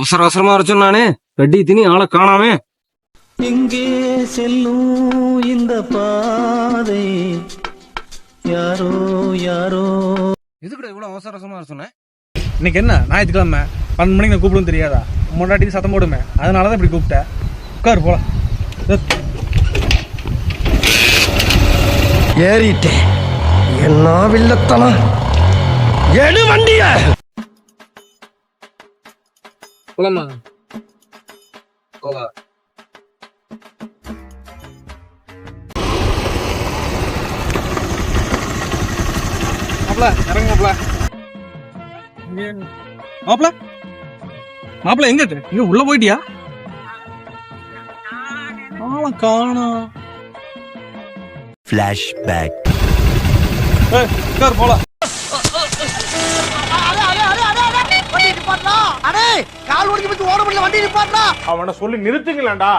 அவசர அவசரமா வர சொன்னானே வெட்டி திணி ஆளை காணாமே. எங்கே செல்லும் இந்த பாதை யாரோ யாரோ. எதுக்குடா இவ்வளவு அவசர அவசரமா வர சொன்னேன்? இன்னைக்கு என்ன ஞாயிற்றுக்கிழமை 12 மணிக்கு நான் கூப்பிடும் தெரியாதா? முன்னாடி சத்தம் போடுமே, அதனாலதான் இப்படி கூப்பிட்டேன். உட்காரு போலாம். ஏறிட்டேன். என்ன வில்லத்தனம். எடு வண்டிய. போலாமா? போவா. மாப்பிள இறங்க மாப்பிள. மாப்பிள மாப்பிள எங்க இங்க உள்ள போயிட்டியா? ஆளை காணோம். Flashback. உட்காரு போலாம். அவனை சொல்லி நிறுத்துங்களேன்டா.